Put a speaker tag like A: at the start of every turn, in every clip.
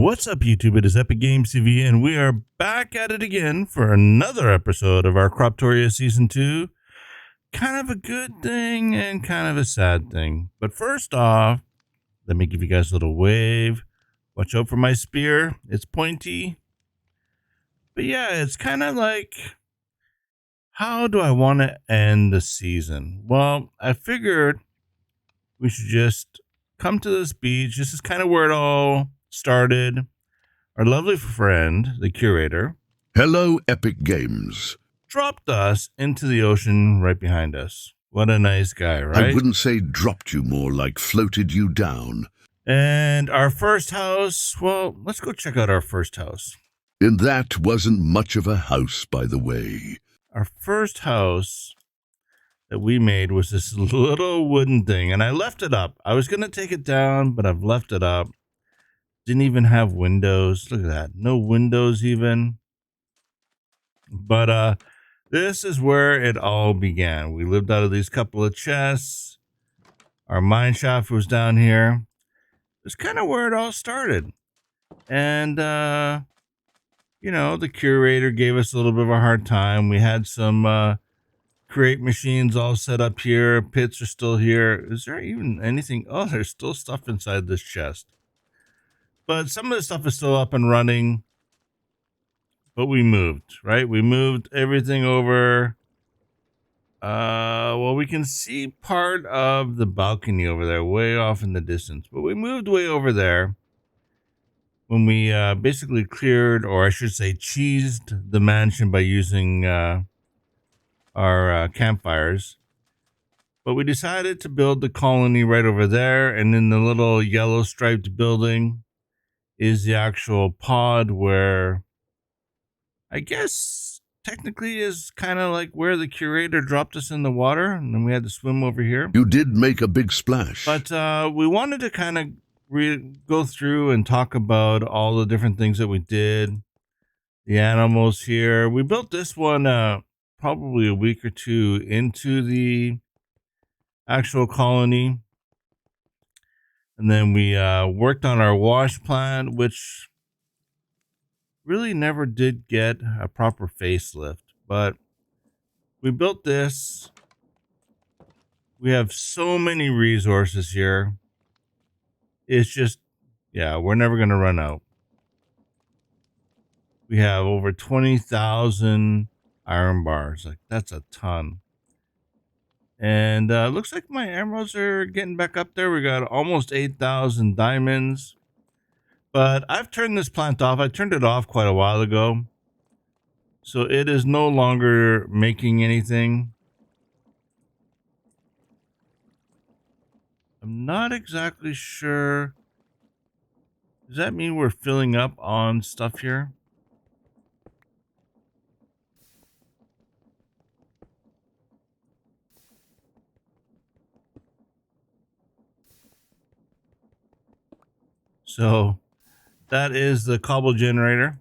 A: What's up, YouTube? It is epicgameztv, and we are back at it again for another episode of our Croptoria Season 2. Kind of a good thing and kind of a sad thing. But first off, let me give you guys a little wave. Watch out for my spear. It's pointy. But yeah, it's kind of like, how do I want to end the season? Well, I figured we should just come to this beach. This is kind of where it all started. Our lovely friend, the curator,
B: Hello, Epic Games.
A: dropped us into the ocean right behind us. What a nice guy, right?
B: I wouldn't say dropped you, more like floated you down.
A: And our first house, well, let's go check out our first house.
B: And that wasn't much of a house, by the way.
A: Our first house that we made was this little wooden thing, and I left it up. I was going to take it down, but I've left it up. Didn't even have windows. Look at that. No windows even. But this is where it all began. We lived out of these couple of chests. Our mine shaft was down here. It's kind of where it all started. And, you know, the curator gave us a little bit of a hard time. We had some create machines all set up here. Pits are still here. Is there even anything? Oh, there's still stuff inside this chest. But some of the stuff is still up and running. But we moved, right? We moved everything over. Well, we can see part of the balcony over there, way off in the distance. But we moved way over there when we basically cleared, or I should say cheesed the mansion by using our campfires. But we decided to build the colony right over there. And in the little yellow striped building is the actual pod where I guess technically is kind of like where the curator dropped us in the water, and then we had to swim over here.
B: You did make a big splash.
A: But we wanted to kind of go through and talk about all the different things that we did. The animals here. We built this one probably a week or two into the actual colony. And then we worked on our wash plant, which really never did get a proper facelift. But we built this. We have so many resources here. It's just, yeah, we're never going to run out. We have over 20,000 iron bars. Like, that's a ton. And looks like my emeralds are getting back up there. We got almost 8,000 diamonds. But I've turned this plant off. I turned it off quite a while ago. So it is no longer making anything. I'm not exactly sure. Does that mean we're filling up on stuff here? So that is the cobble generator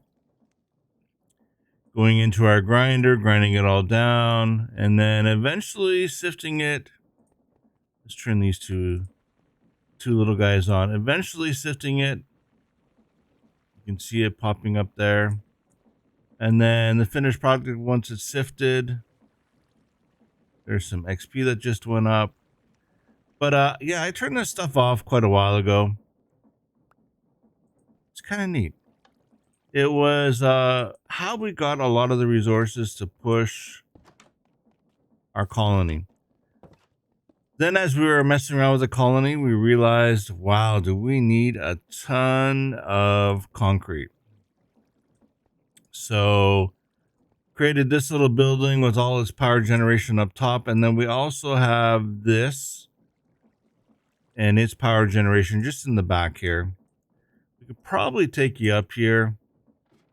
A: going into our grinder, grinding it all down, and then eventually sifting it. Let's turn these two little guys on. Eventually sifting it. You can see it popping up there. And then the finished product, once it's sifted, there's some XP that just went up. But yeah, I turned this stuff off quite a while ago. It's kind of neat. It was how we got a lot of the resources to push our colony. Then as we were messing around with the colony, we realized, wow, do we need a ton of concrete? So created this little building with all its power generation up top. And then we also have this and its power generation just in the back here. We could probably take you up here.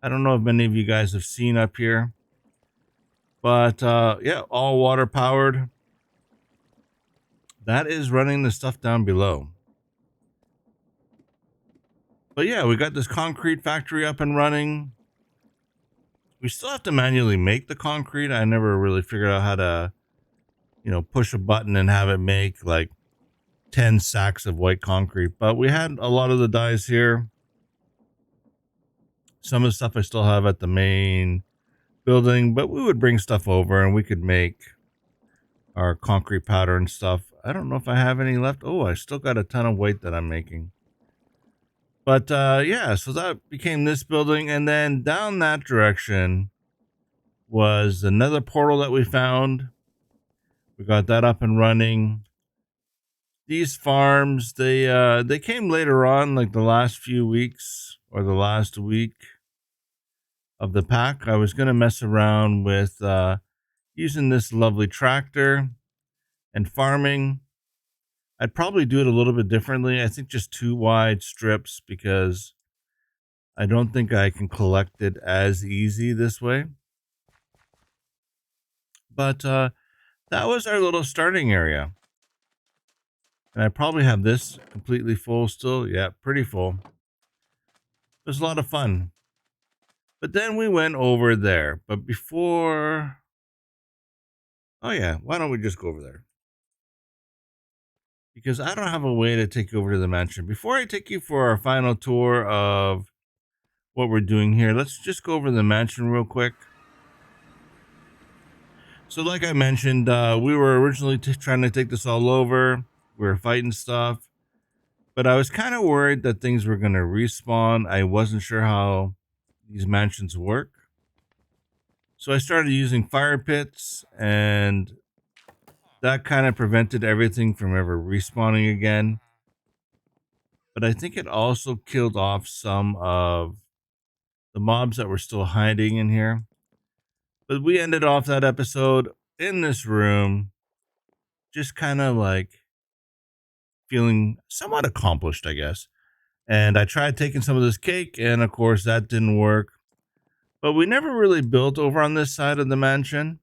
A: I don't know if many of you guys have seen up here. But yeah, all water powered. That is running the stuff down below. But yeah, we got this concrete factory up and running. We still have to manually make the concrete. I never really figured out how to, you know, push a button and have it make like 10 sacks of white concrete. But we had a lot of the dyes here. Some of the stuff I still have at the main building, but we would bring stuff over and we could make our concrete powder and stuff. I don't know if I have any left. Oh, I still got a ton of weight that I'm making. But yeah, so that became this building. And then down that direction was another portal that we found. We got that up and running. These farms, they came later on, like the last few weeks or the last week of the pack. I was going to mess around with using this lovely tractor and farming. I'd probably do it a little bit differently. I think just 2 wide strips, because I don't think I can collect it as easy this way. But that was our little starting area. And I probably have this completely full still. Yeah, pretty full. It was a lot of fun. But then we went over there. But before... Oh yeah, why don't we just go over there? Because I don't have a way to take you over to the mansion. Before I take you for our final tour of what we're doing here, let's just go over the mansion real quick. So like I mentioned, we were originally trying to take this all over. We were fighting stuff. But I was kind of worried that things were going to respawn. I wasn't sure how these mansions work. So I started using fire pits, and that kind of prevented everything from ever respawning again. But I think it also killed off some of the mobs that were still hiding in here. But we ended off that episode in this room, just kind of like feeling somewhat accomplished, I guess. And I tried taking some of this cake, and of course that didn't work. But we never really built over on this side of the mansion.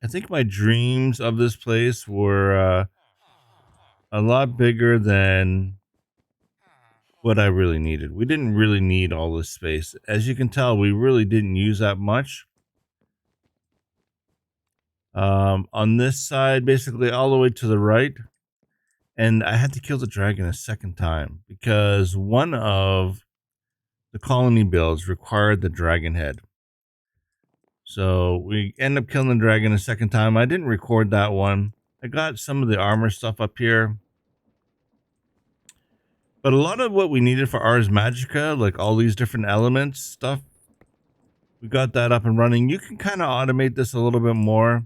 A: I think my dreams of this place were a lot bigger than what I really needed. We didn't really need all this space. As you can tell, we really didn't use that much. On this side, basically all the way to the right. And I had to kill the dragon a second time because one of the colony builds required the dragon head. So we end up killing the dragon a second time. I didn't record that one. I got some of the armor stuff up here. But a lot of what we needed for Ars Magica, like all these different elements stuff, we got that up and running. You can kind of automate this a little bit more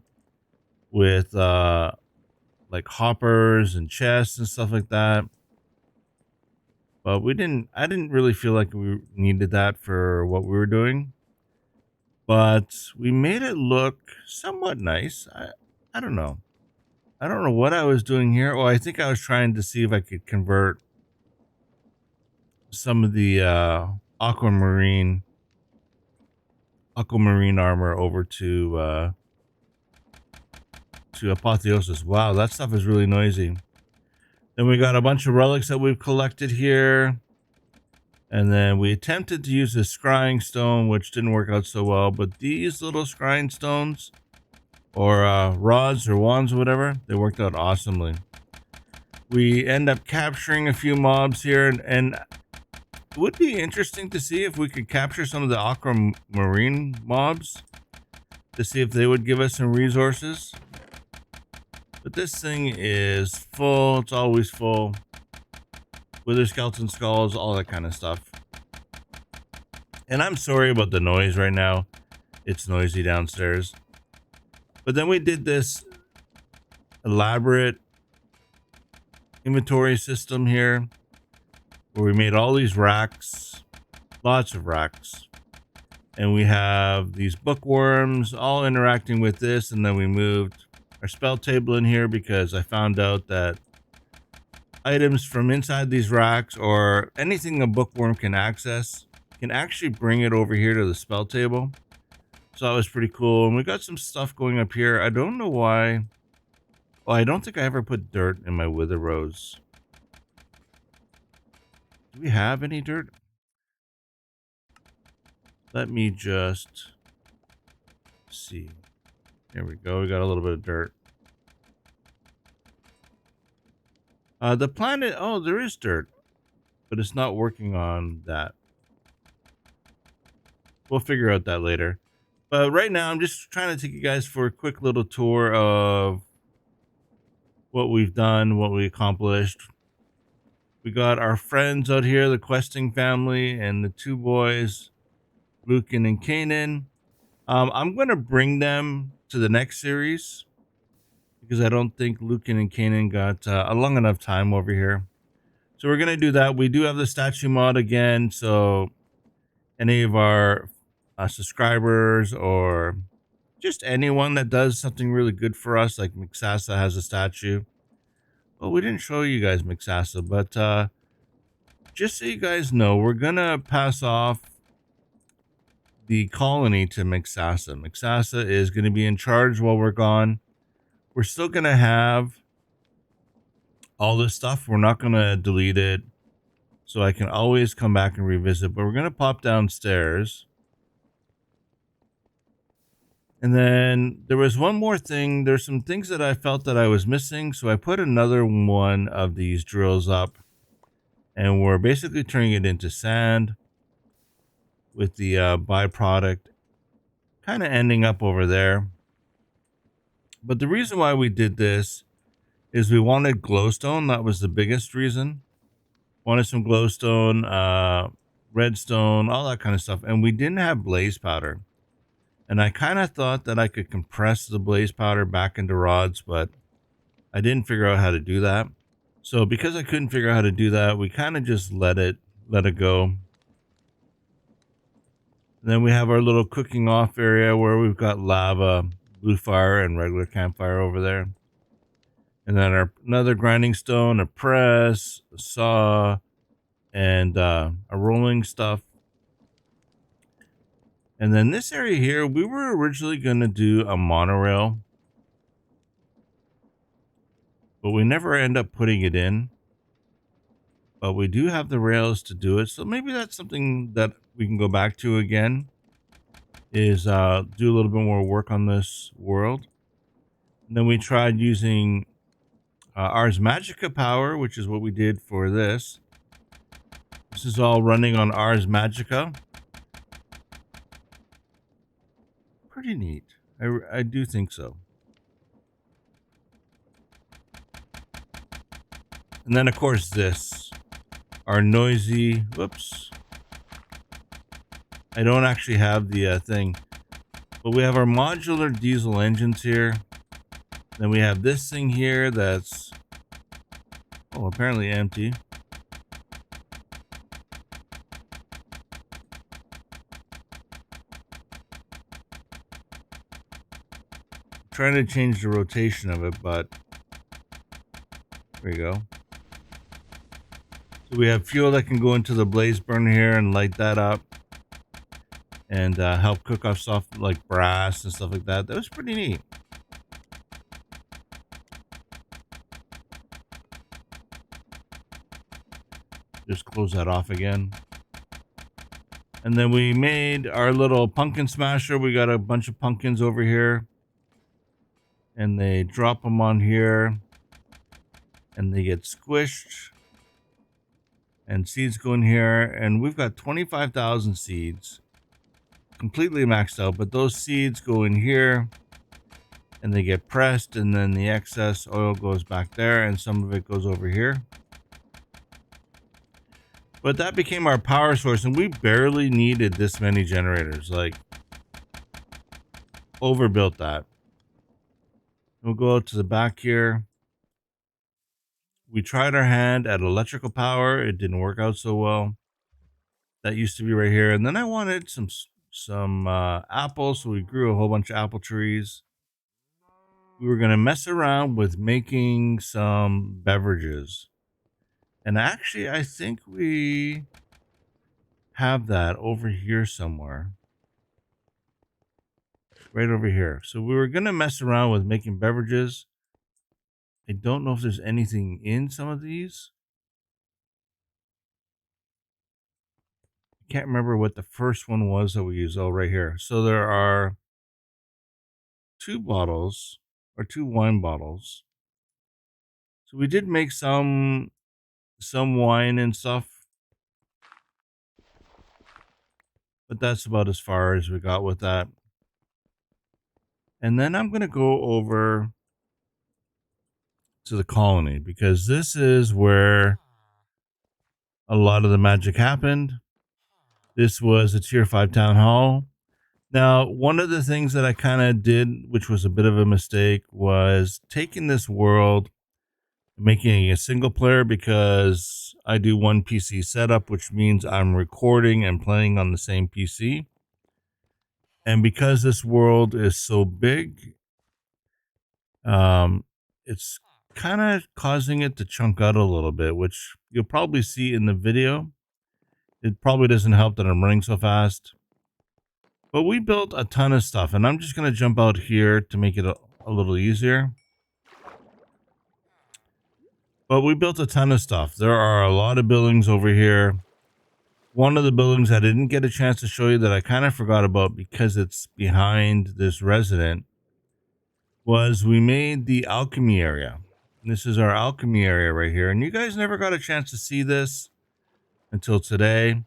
A: with like hoppers and chests and stuff like that. But I didn't really feel like we needed that for what we were doing. But we made it look somewhat nice. I don't know. I don't know what I was doing here. Well, I think I was trying to see if I could convert some of the aquamarine armor over to apotheosis. Wow, that stuff is really noisy. Then we got a bunch of relics that we've collected here. And then we attempted to use this scrying stone, which didn't work out so well. But these little scrying stones, or rods or wands or whatever, they worked out awesomely. We end up capturing a few mobs here, and it would be interesting to see if we could capture some of the aquamarine mobs to see if they would give us some resources. But this thing is full. It's always full. Wither skeleton skulls, all that kind of stuff. And I'm sorry about the noise right now. It's noisy downstairs. But then we did this elaborate inventory system here where we made all these racks, lots of racks. And we have these bookworms all interacting with this. And then we moved our spell table in here because I found out that items from inside these racks or anything a bookworm can access can actually bring it over here to the spell table. So that was pretty cool. And we got some stuff going up here. I don't know why. Well, I don't think I ever put dirt in my wither rose. Do we have any dirt? Let me just see. There we go. We got a little bit of dirt. The planet, oh, there is dirt, but it's not working on that. we'll figure out that later. But right now, I'm just trying to take you guys for a quick little tour of what we've done, what we accomplished. We got our friends out here, the questing family, and the two boys, Lucan and Kanan. I'm going to bring them to the next series because I don't think Lucan and Kanan got a long enough time over here. So we're going to do that. We do have the statue mod again. So any of our subscribers or just anyone that does something really good for us, like Mixasa has a statue. Well, we didn't show you guys Mixasa, but just so you guys know, we're going to pass off the colony to Mixasa. Mixasa is going to be in charge while we're gone. We're still going to have all this stuff. We're not going to delete it. So I can always come back and revisit. But we're going to pop downstairs. And then there was one more thing. There's some things that I felt that I was missing. So I put another one of these drills up. And we're basically turning it into sand with the byproduct kind of ending up over there. But the reason why we did this is we wanted glowstone. That was the biggest reason. Wanted some glowstone, redstone, all that kind of stuff. And we didn't have blaze powder. And I kind of thought that I could compress the blaze powder back into rods, but I didn't figure out how to do that. So because I couldn't figure out how to do that, we kind of just let it go. And then we have our little cooking off area where we've got lava, blue fire, and regular campfire over there. And then another grinding stone, a press, a saw, and a rolling stuff. And then this area here, we were originally going to do a monorail, but we never end up putting it in. But we do have the rails to do it. So maybe that's something that we can go back to again, is do a little bit more work on this world. And then we tried using Ars Magica power, which is what we did for this. This is all running on Ars Magica. Pretty neat. I do think so. And then, of course, this. Our noisy... Whoops. I don't actually have the thing. But we have our modular diesel engines here. Then we have this thing here that's... Oh, apparently empty. Trying to change the rotation of it, but there you go. So we have fuel that can go into the blaze burner here and light that up and help cook off stuff like brass and stuff like that. That was pretty neat. Just close that off again. And then we made our little pumpkin smasher. We got a bunch of pumpkins over here. And they drop them on here. And they get squished. And seeds go in here. And we've got 25,000 seeds. Completely maxed out. But those seeds go in here. And they get pressed. And then the excess oil goes back there. And some of it goes over here. But that became our power source, and we barely needed this many generators. Like, overbuilt that. We'll go out to the back here. We tried our hand at electrical power. It didn't work out so well. That used to be right here. And then I wanted some apples, so we grew a whole bunch of apple trees. We were going to mess around with making some beverages. And actually, I think we have that over here somewhere. Right over here. So we were going to mess around with making beverages. I don't know if there's anything in some of these. I can't remember what the first one was that we used. Oh, right here. So there are 2 bottles or 2 wine bottles. So we did make some wine and stuff. But that's about as far as we got with that. And then I'm going to go over to the colony because this is where a lot of the magic happened. This was a tier 5 town hall. Now, one of the things that I kind of did, which was a bit of a mistake, was taking this world, making it a single player, because I do one PC setup, which means I'm recording and playing on the same PC. And because this world is so big, it's kind of causing it to chunk out a little bit, which you'll probably see in the video. It probably doesn't help that I'm running so fast. But we built a ton of stuff, and I'm just going to jump out here to make it a little easier. But we built a ton of stuff. There are a lot of buildings over here. One of the buildings I didn't get a chance to show you that I kind of forgot about because it's behind this resident was we made the alchemy area. This is our alchemy area right here. And you guys never got a chance to see this until today.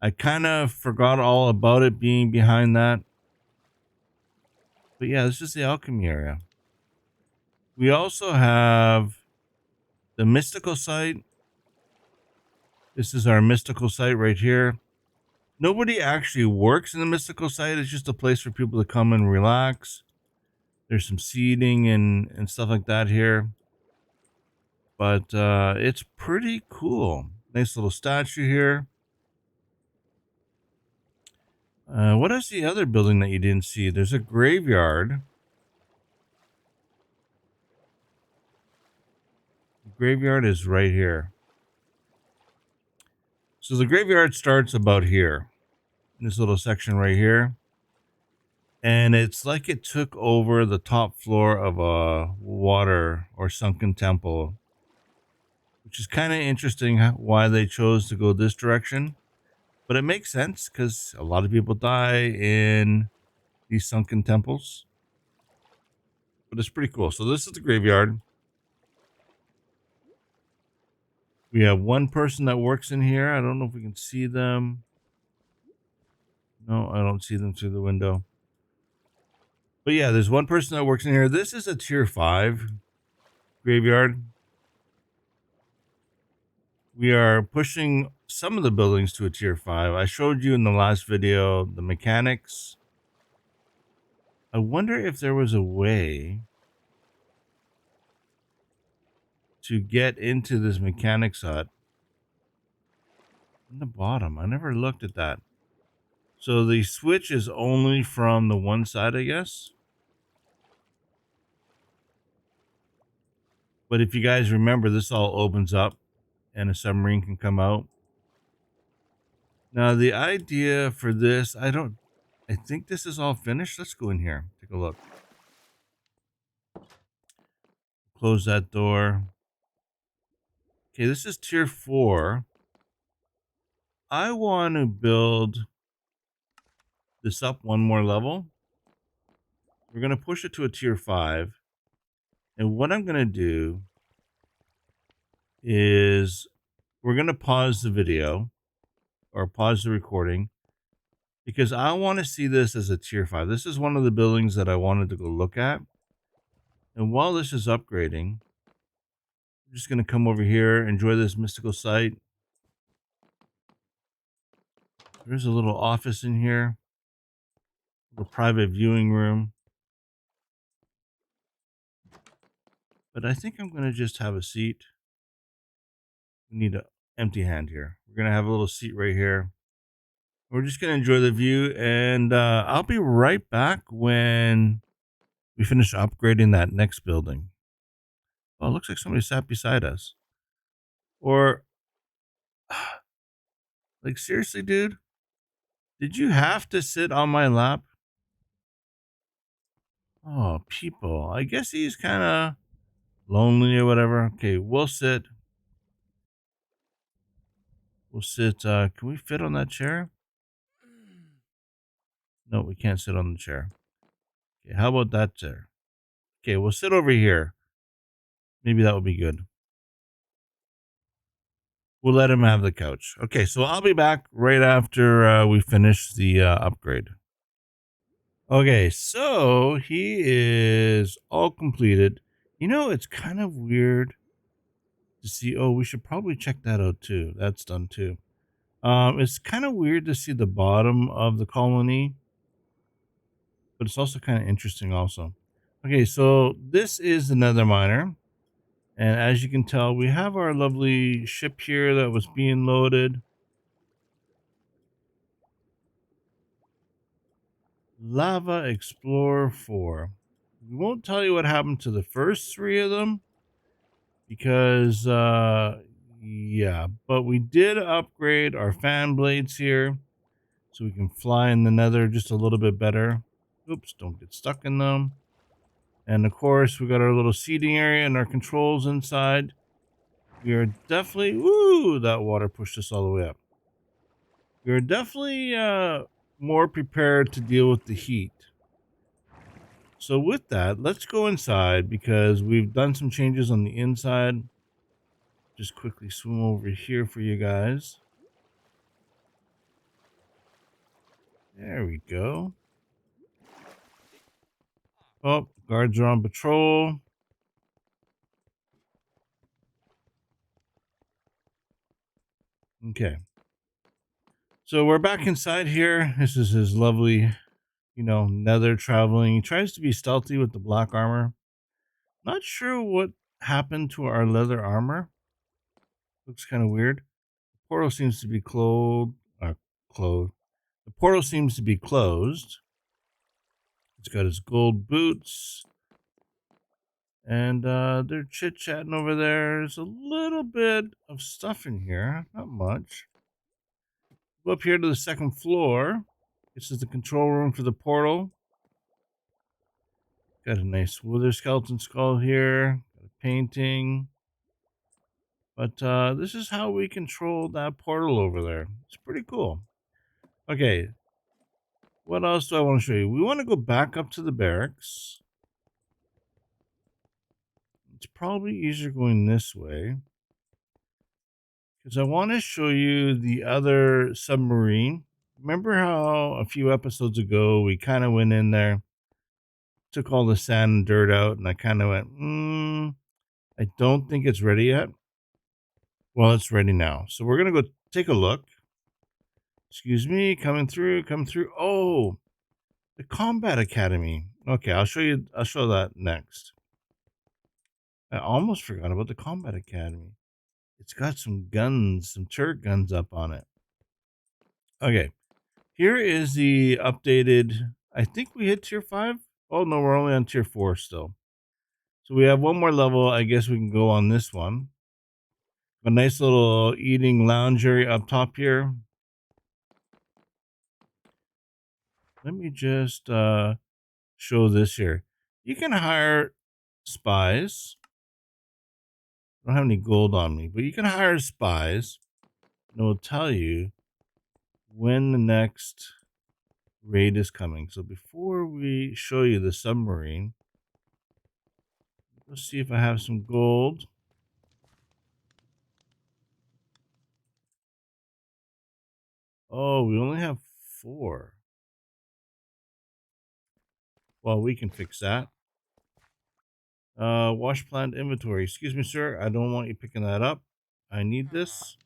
A: I kind of forgot all about it being behind that. But yeah, this is the alchemy area. We also have the mystical site. This is our mystical site right here. Nobody actually works in the mystical site. It's just a place for people to come and relax. There's some seating and stuff like that here. But it's pretty cool. Nice little statue here. What is the other building that you didn't see? There's a graveyard. The graveyard is right here. So the graveyard starts about here. This little section right here. And it's like it took over the top floor of a water or sunken temple, which is kind of interesting why they chose to go this direction. But it makes sense because a lot of people die in these sunken temples. But it's pretty cool. So this is the graveyard. We have one person that works in here. I don't know if we can see them. No, I don't see them through the window. But yeah, there's one person that works in here. This is a tier 5 graveyard. We are pushing some of the buildings to a tier 5. I showed you in the last video the mechanics. I wonder if there was a way to get into this mechanics hut in the bottom. I never looked at that. So the switch is only from the one side, I guess. But if you guys remember, this all opens up and a submarine can come out. Now, the idea for this, I think this is all finished. Let's go in here. Take a look. Close that door. Okay, this is tier 4. I want to build this up one more level. We're going to push it to a tier 5. And what I'm going to do is we're going to pause the video or pause the recording because I want to see this as a tier 5. This is one of the buildings that I wanted to go look at. And while this is upgrading, I'm just going to come over here, enjoy this mystical site. There's a little office in here, a little private viewing room. But I think I'm going to just have a seat. We need an empty hand here. We're going to have a little seat right here. We're just going to enjoy the view. And I'll be right back when we finish upgrading that next building. Oh, it looks like somebody sat beside us. Or, like, seriously, dude? Did you have to sit on my lap? Oh, people. I guess he's kind of lonely or whatever. Okay, we'll sit. We'll sit. Can we fit on that chair? No, we can't sit on the chair. Okay, how about that chair? Okay, we'll sit over here. Maybe that would be good. we'll let him have the couch. Okay, so I'll be back right after we finish the upgrade. Okay, so he is all completed. You know, it's kind of weird to see. Oh, we should probably check that out too. That's done too. It's kind of weird to see the bottom of the colony, but it's also kind of interesting also. Okay, so this is the nether miner. And as you can tell, we have our lovely ship here that was being loaded. Lava Explorer 4. We won't tell you what happened to the first three of them because, yeah, but we did upgrade our fan blades here so we can fly in the nether just a little bit better. Oops, don't get stuck in them. And of course, we got our little seating area and our controls inside. We are definitely, woo, that water pushed us all the way up. We are definitely more prepared to deal with the heat. So with that, let's go inside because we've done some changes on the inside. Just quickly swim over here for you guys. There we go. Oh, guards are on patrol. Okay. So we're back inside here. This is his lovely, nether traveling. He tries to be stealthy with the black armor. Not sure what happened to our leather armor. Looks kind of weird. The portal seems to be closed. The portal seems to be closed. He's got his gold boots. And they're chit-chatting over there. There's a little bit of stuff in here. Not much. Go up here to the second floor. This is the control room for the portal. Got a nice wither skeleton skull here. Got a painting. But this is how we control that portal over there. It's pretty cool. Okay. What else do I want to show you? We want to go back up to the barracks. It's probably easier going this way. Because I want to show you the other submarine. Remember how a few episodes ago we kind of went in there, took all the sand and dirt out, and I kind of went, I don't think it's ready yet. Well, it's ready now. So we're going to go take a look. Excuse me, coming through. Oh, the Combat Academy. Okay, I'll show that next. I almost forgot about the Combat Academy. It's got some guns, some turret guns up on it. Okay, here is the updated. I think we hit tier 5. Oh, no, we're only on tier 4 still. So we have one more level. I guess we can go on this one. A nice little eating lounge area up top here. Let me just show this here. You can hire spies. I don't have any gold on me, but you can hire spies. And it will tell you when the next raid is coming. So before we show you the submarine, let's see if I have some gold. Oh, we only have 4. Well, we can fix that. Wash plant inventory. Excuse me, sir. I don't want you picking that up. I need this.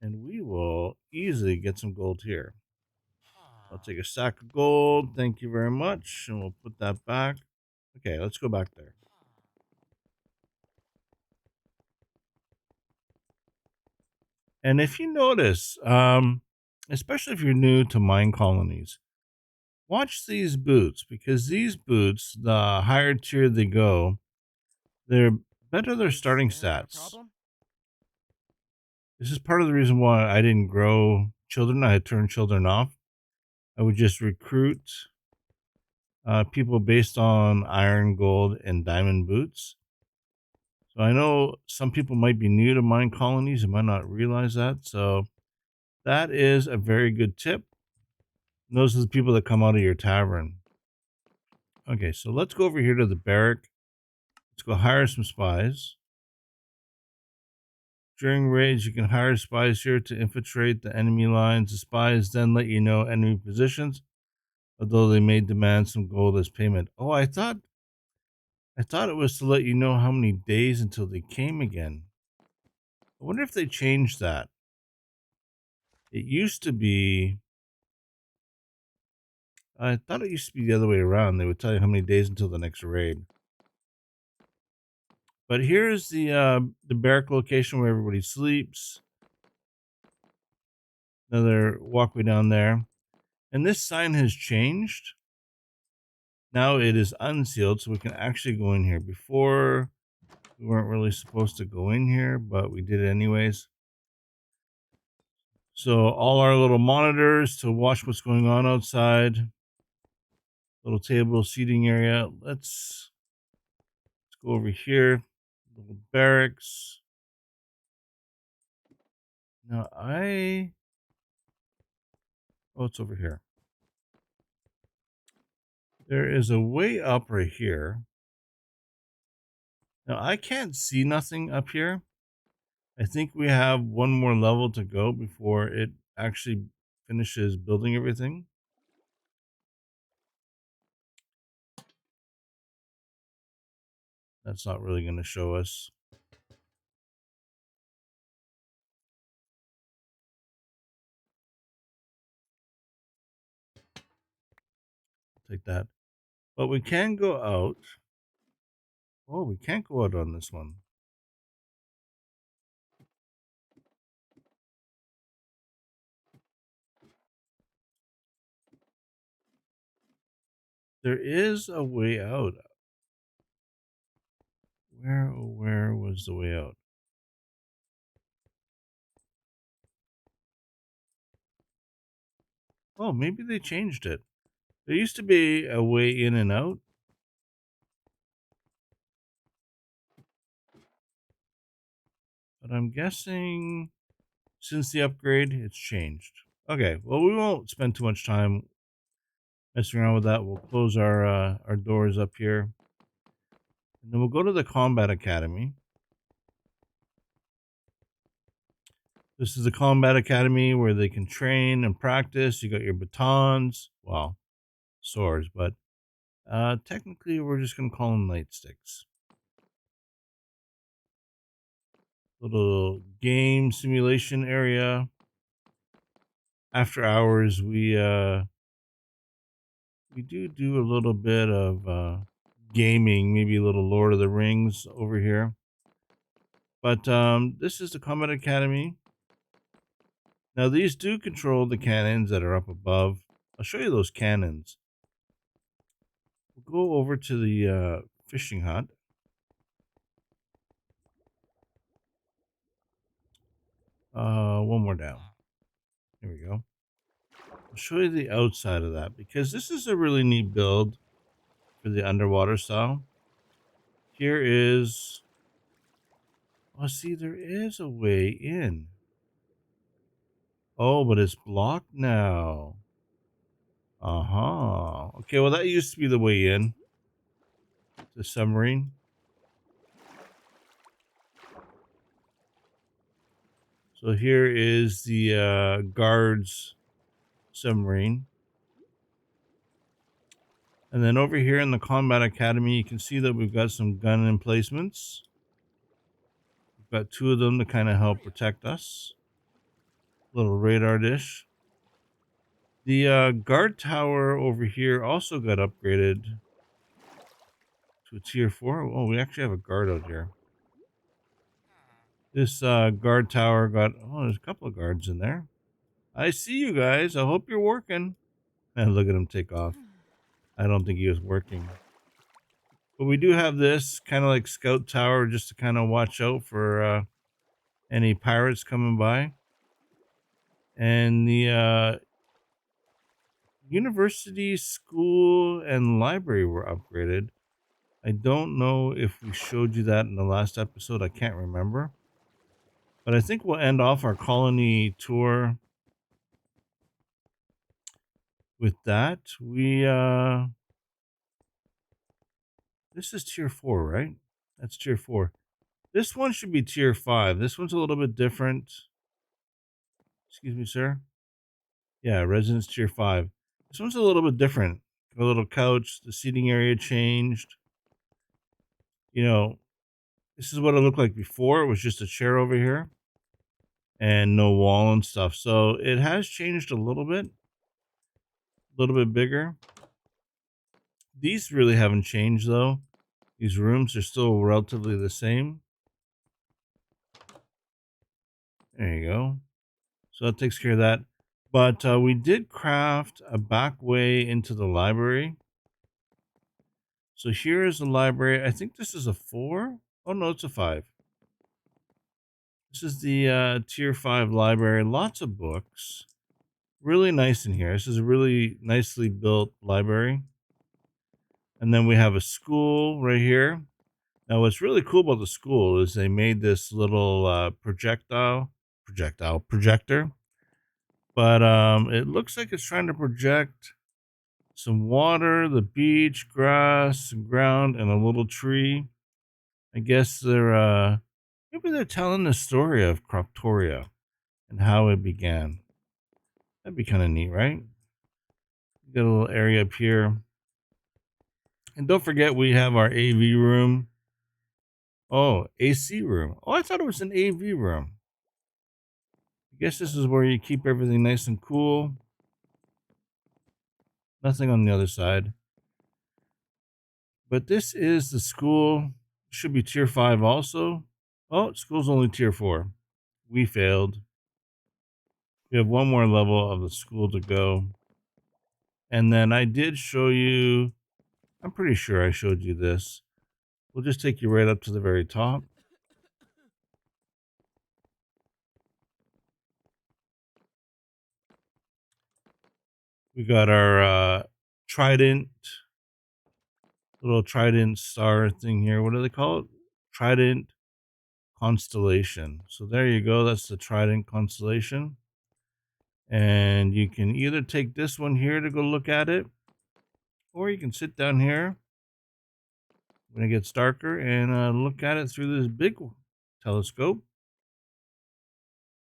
A: And we will easily get some gold here. I'll take a sack of gold. Thank you very much. And we'll put that back. Okay, let's go back there. And if you notice, especially if you're new to mine colonies, watch these boots, because these boots, the higher tier they go, they're better their starting stats. This is part of the reason why I didn't grow children. I had turned children off. I would just recruit people based on iron, gold, and diamond boots. So I know some people might be new to mine colonies and might not realize that. So that is a very good tip. And those are the people that come out of your tavern. Okay, so let's go over here to the barrack. Let's go hire some spies. During raids, you can hire spies here to infiltrate the enemy lines. The spies then let you know enemy positions, although they may demand some gold as payment. Oh, I thought it was to let you know how many days until they came again. I wonder if they changed that. It used to be. I thought it used to be the other way around. They would tell you how many days until the next raid. But here's the barrack location where everybody sleeps. Another walkway down there. And this sign has changed. Now it is unsealed, so we can actually go in here. Before, we weren't really supposed to go in here, but we did it anyways. So all our little monitors to watch what's going on outside. Little table, seating area. Let's go over here. Little barracks. Now oh, it's over here. There is a way up right here. Now I can't see nothing up here. I think we have one more level to go before it actually finishes building everything. That's not really going to show us. Take that. But we can go out. Oh, we can't go out on this one. There is a way out. Where was the way out? Oh, maybe they changed it. There used to be a way in and out. But I'm guessing since the upgrade, it's changed. Okay, well, we won't spend too much time messing around with that. We'll close our doors up here. And then we'll go to the Combat Academy. This is the Combat Academy where they can train and practice. You got your batons. Well, swords, but technically we're just going to call them nightsticks. Little game simulation area. After hours, we do a little bit of gaming, maybe a little Lord of the Rings over here. But this is the Combat Academy. Now these do control the cannons that are up above. I'll show you those cannons. We'll go over to the fishing hut. One more down. Here we go. I'll show you the outside of that because this is a really neat build for the underwater style. Here is... Oh, see, there is a way in. Oh, but it's blocked now. Uh-huh. Okay, well, that used to be the way in. The submarine. So here is the guards submarine. And then over here in the Combat Academy, you can see that we've got some gun emplacements. We've got two of them to kind of help protect us. Little radar dish. The guard tower over here also got upgraded to a tier 4. Oh, we actually have a guard out here. This guard tower got... Oh, there's a couple of guards in there. I see you guys. I hope you're working. And look at him take off. I don't think he was working. But we do have this kind of like scout tower just to kind of watch out for any pirates coming by. And the university, school, and library were upgraded. I don't know if we showed you that in the last episode. I can't remember. But I think we'll end off our colony tour with that. This is tier 4, right? That's tier 4. This one should be tier 5. This one's a little bit different. Excuse me, sir. Yeah, residence tier 5. This one's a little bit different. A little couch, the seating area changed. You know, this is what it looked like before. It was just a chair over here and no wall and stuff. So it has changed a little bit bigger. These really haven't changed though. These rooms are still relatively the same. There you go. So that takes care of that. But we did craft a back way into the library. So here is the library. I think this is a 4. Oh no, it's a 5. This is the tier 5 library. Lots of books. Really nice in here. This is a really nicely built library. And then we have a school right here. Now, what's really cool about the school is they made this little projector, but it looks like it's trying to project some water, the beach, grass, ground, and a little tree. I guess maybe they're telling the story of Croptoria and how it began. That'd be kind of neat, right? Got a little area up here. And don't forget, we have our AV room. Oh, AC room. Oh, I thought it was an AV room. I guess this is where you keep everything nice and cool. Nothing on the other side. But this is the school. Should be tier 5 also. Oh, school's only tier 4. We failed. We have one more level of the school to go. And then I did show you, I'm pretty sure I showed you this. We'll just take you right up to the very top. We got our trident, little trident star thing here. What do they call it? Trident constellation. So there you go. That's the trident constellation. And you can either take this one here to go look at it, or you can sit down here when it gets darker and look at it through this big telescope.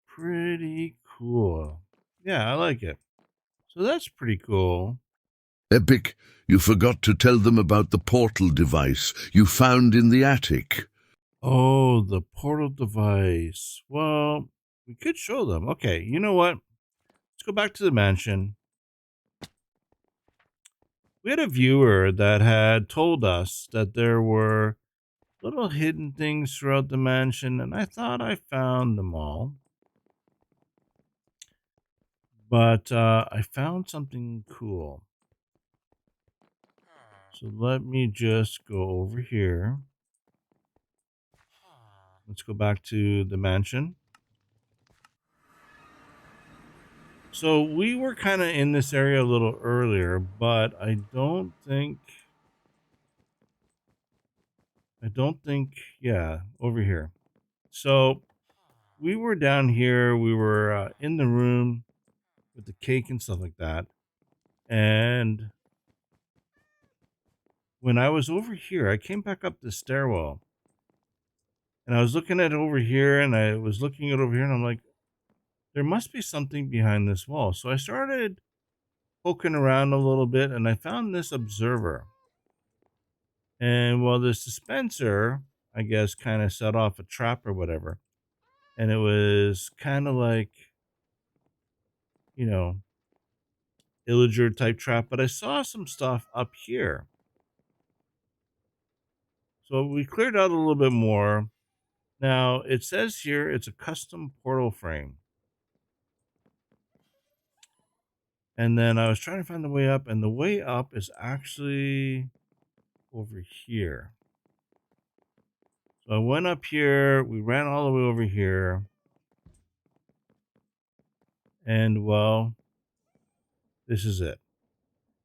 A: Pretty cool. Yeah, I like it. So that's pretty cool.
B: Epic, you forgot to tell them about the portal device you found in the attic.
A: Oh, the portal device. Well, we could show them. Okay, you know what? Let's go back to the mansion. We had a viewer that had told us that there were little hidden things throughout the mansion, and I thought I found them all. But I found something cool. So let me just go over here. Let's go back to the mansion. So we were kind of in this area a little earlier, but I don't think, yeah, over here. So we were down here. We were in the room with the cake and stuff like that. And when I was over here, I came back up the stairwell and I was looking at it over here and I was looking at it over here and I'm like, there must be something behind this wall. So I started poking around a little bit and I found this observer. And well, the dispenser, I guess, kind of set off a trap or whatever. And it was kind of like, you know, illager type trap. But I saw some stuff up here. So we cleared out a little bit more. Now, it says here it's a custom portal frame. And then I was trying to find the way up, and the way up is actually over here. So I went up here, we ran all the way over here, and well, this is it.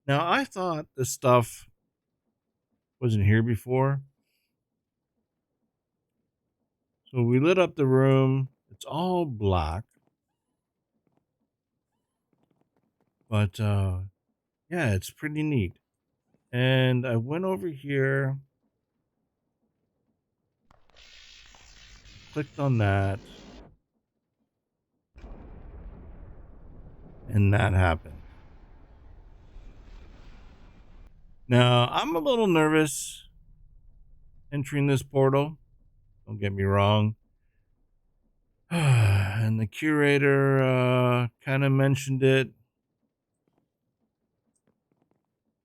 A: Now, I thought this stuff wasn't here before. So we lit up the room. It's all black. But yeah, it's pretty neat. And I went over here. clicked on that, and that happened. Now, I'm a little nervous entering this portal. Don't get me wrong. And the curator kind of mentioned it.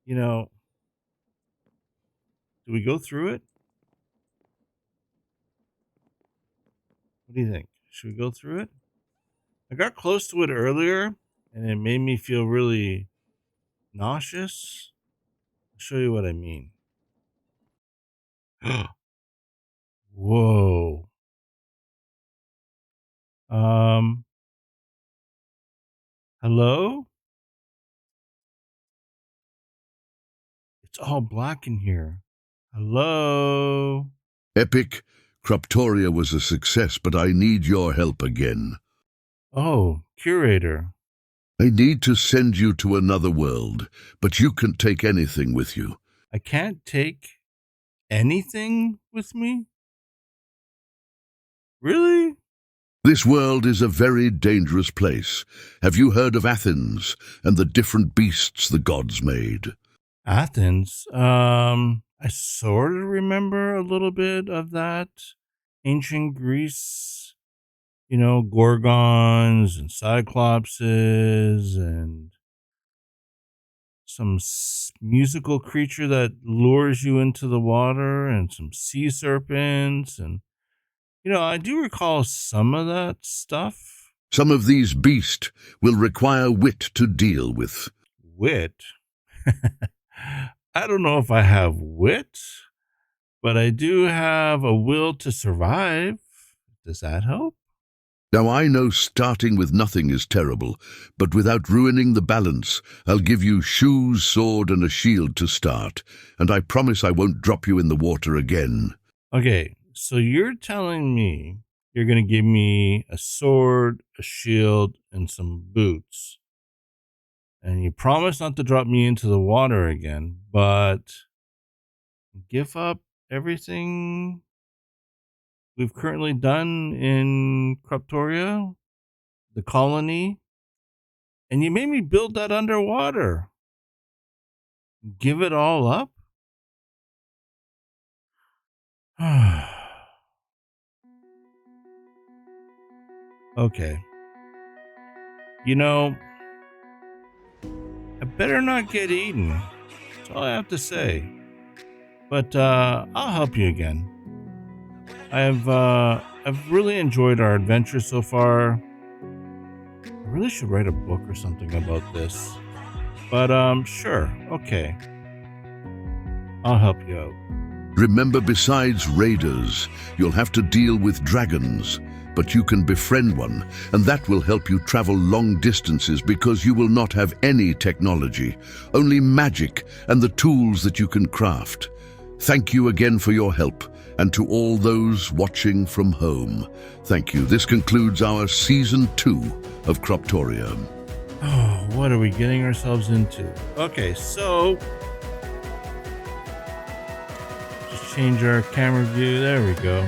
A: You know, do we go through it? What do you think? Should we go through it? I got close to it earlier, and it made me feel really nauseous. I'll show you what I mean. Whoa. Hello? It's all black in here. Hello?
B: Epic, Croptoria was a success, but I need your help again.
A: Oh, curator.
B: I need to send you to another world, but you can take anything with you.
A: I can't take anything with me? Really?
B: This world is a very dangerous place. Have you heard of Athens and the different beasts the gods made?
A: Athens? I sort of remember a little bit of that. Ancient Greece, gorgons and cyclopses and some musical creature that lures you into the water and some sea serpents. And, I do recall some of that stuff.
B: Some of these beasts will require wit to deal with.
A: Wit? I don't know if I have wit, but I do have a will to survive. Does that help?
B: Now I know starting with nothing is terrible, but without ruining the balance, I'll give you shoes, sword, and a shield to start, and I promise I won't drop you in the water again.
A: Okay, so you're telling me you're going to give me a sword, a shield, and some boots. And you promise not to drop me into the water again, but give up everything we've currently done in Croptoria, the colony, and you made me build that underwater. Give it all up? Okay. I better not get eaten. That's all I have to say. But I'll help you again. I've really enjoyed our adventure so far. I really should write a book or something about this. But sure, okay. I'll help you out.
B: Remember, besides raiders, you'll have to deal with dragons, but you can befriend one, and that will help you travel long distances because you will not have any technology, only magic and the tools that you can craft. Thank you again for your help, and to all those watching from home, thank you. This concludes our Season 2 of Croptoria.
A: Oh, what are we getting ourselves into? Okay, so just change our camera view. There we go.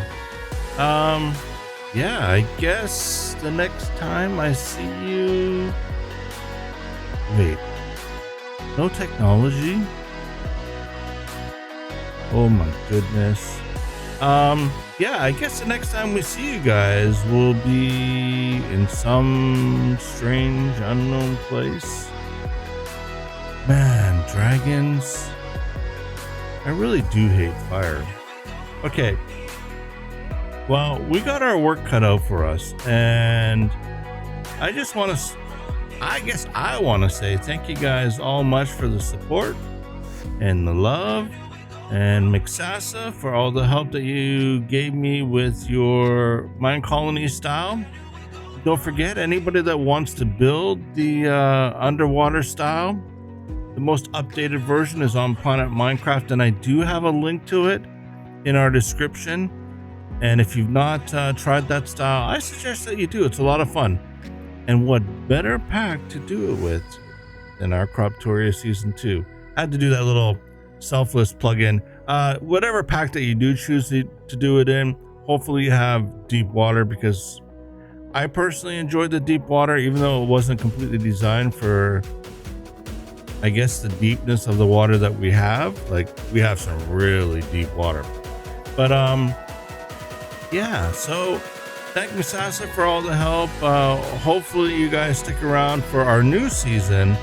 A: Yeah, I guess the next time I see you... Wait. No technology? Oh my goodness. Yeah, I guess the next time we see you guys will be in some strange, unknown place. Man, dragons. I really do hate fire. Okay. Well, we got our work cut out for us, and I want to say thank you guys all much for the support and the love, and Mixasa for all the help that you gave me with your mine colony style. Don't forget, anybody that wants to build the underwater style, the most updated version is on Planet Minecraft, and I do have a link to it in our description. And if you've not tried that style, I suggest that you do. It's a lot of fun. And what better pack to do it with than our Croptoria Season 2? I had to do that little selfless plug-in. Whatever pack that you do choose to do it in, hopefully you have deep water, because I personally enjoyed the deep water, even though it wasn't completely designed for, I guess, the deepness of the water that we have. Like, we have some really deep water. But yeah, so thank Misasa for all the help. Hopefully you guys stick around for our new season.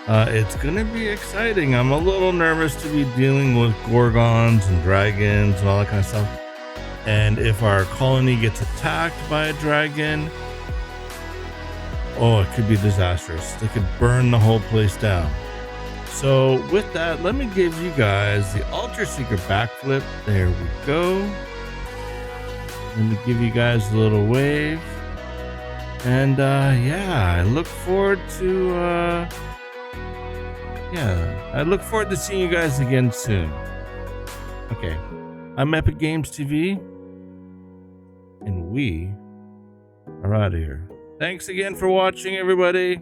A: It's gonna be exciting. I'm a little nervous to be dealing with gorgons and dragons and all that kind of stuff. And if our colony gets attacked by a dragon, oh, it could be disastrous. They could burn the whole place down. So with that, let me give you guys the Ultra Seeker backflip. There we go. Let me give you guys a little wave. And yeah, I look forward to seeing you guys again soon. Okay, I'm epicgameztv, and we are out of here. Thanks again for watching, everybody.